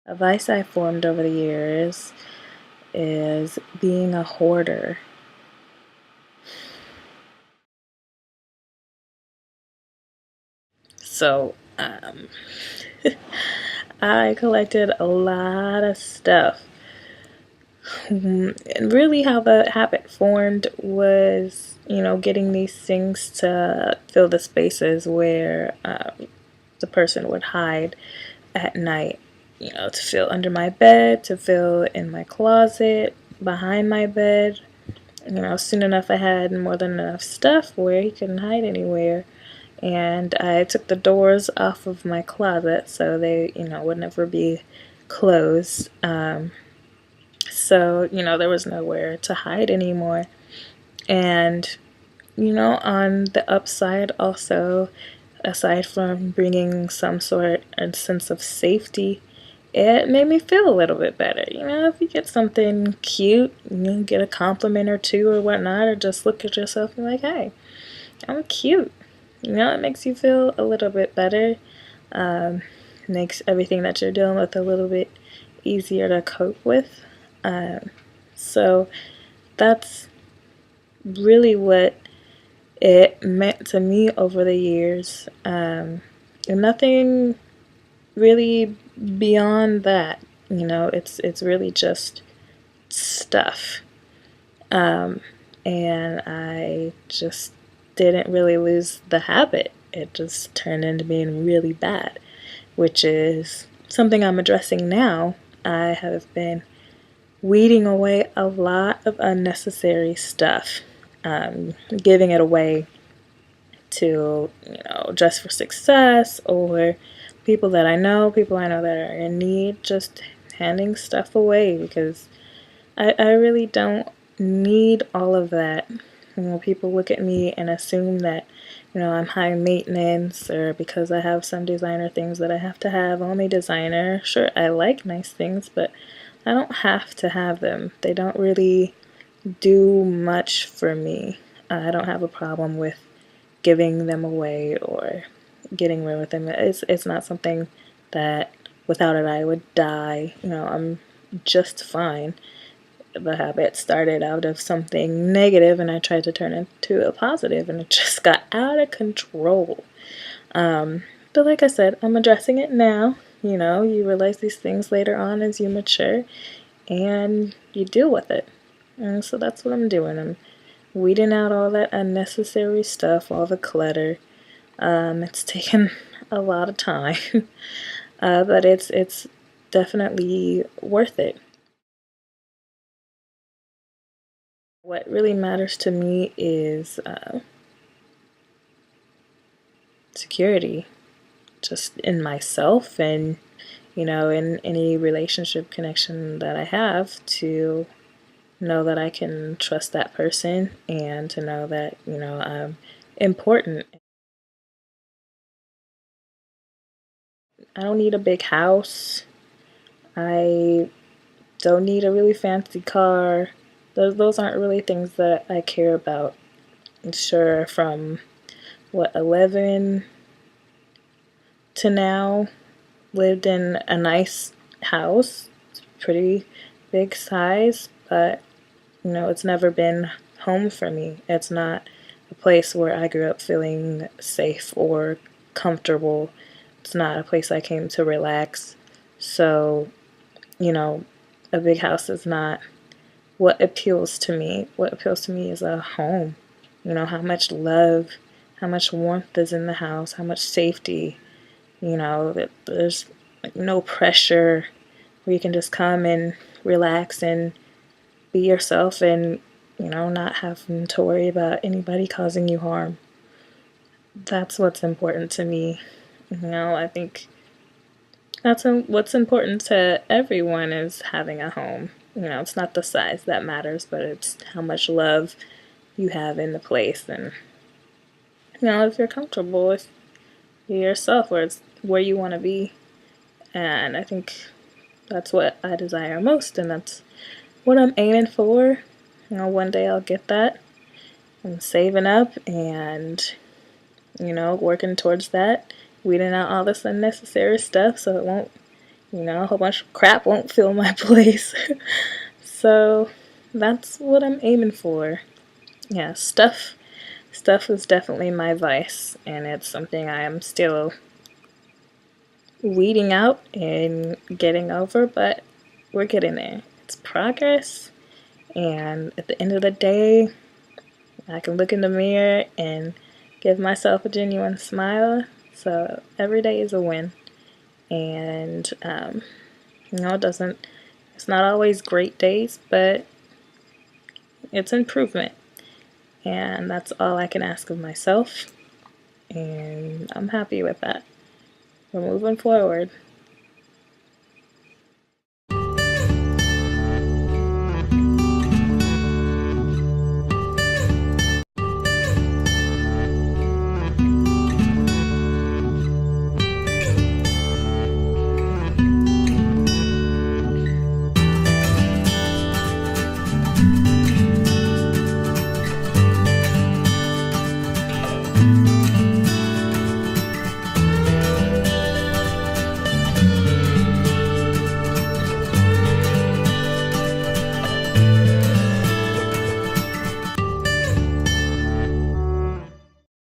A vice I formed over the years is being a hoarder. So, I collected a lot of stuff. And really, how the habit formed was, getting these things to fill the spaces where the person would hide at night. To fill under my bed, to fill in my closet, behind my bed. Soon enough I had more than enough stuff where he couldn't hide anywhere. And I took the doors off of my closet so they, would never be closed. So, there was nowhere to hide anymore. And, on the upside, also, aside from bringing some sort of sense of safety, it made me feel a little bit better. If you get something cute, you get a compliment or two or whatnot, or just look at yourself and be like, hey, I'm cute. It makes you feel a little bit better. Makes everything that you're dealing with a little bit easier to cope with. So that's really what it meant to me over the years. And nothing really beyond that. It's really just stuff. And I just didn't really lose the habit. It just turned into being really bad, which is something I'm addressing now. I have been weeding away a lot of unnecessary stuff, giving it away to, just for success, or people I know that are in need, just handing stuff away because I really don't need all of that. People look at me and assume that, I'm high maintenance, or because I have some designer things that I have to have, only designer. Sure, I like nice things, but I don't have to have them. They don't really do much for me. I don't have a problem with giving them away or getting rid of them. It's not something that without it I would die. I'm just fine. The habit started out of something negative and I tried to turn it into a positive, and it just got out of control. But like I said, I'm addressing it now. You realize these things later on as you mature and you deal with it. And so that's what I'm doing. I'm weeding out all that unnecessary stuff, all the clutter. It's taken a lot of time, but it's definitely worth it. What really matters to me is security, just in myself and, in any relationship connection that I have, to know that I can trust that person and to know that, I'm important. I don't need a big house. I don't need a really fancy car. Those aren't really things that I care about. Sure, from what, 11 to now, lived in a nice house. It's pretty big size, but it's never been home for me. It's not a place where I grew up feeling safe or comfortable. It's not a place I came to relax. So, you know, a big house is not what appeals to me. What appeals to me is a home. How much love, how much warmth is in the house, how much safety, that there's like no pressure, where you can just come and relax and be yourself and, not having to worry about anybody causing you harm. That's what's important to me. I think what's important to everyone is having a home. It's not the size that matters, but it's how much love you have in the place. And, if you're comfortable with yourself, where it's where you want to be. And I think that's what I desire most, and that's what I'm aiming for. One day I'll get that. I'm saving up and, working towards that, weeding out all this unnecessary stuff so it won't You know, a whole bunch of crap won't fill my place. So that's what I'm aiming for. Yeah, stuff is definitely my vice, and it's something I am still weeding out and getting over, but we're getting there. It's progress, and at the end of the day, I can look in the mirror and give myself a genuine smile. So every day is a win, and it's not always great days, but it's improvement, and that's all I can ask of myself, and I'm happy with that. We're moving forward.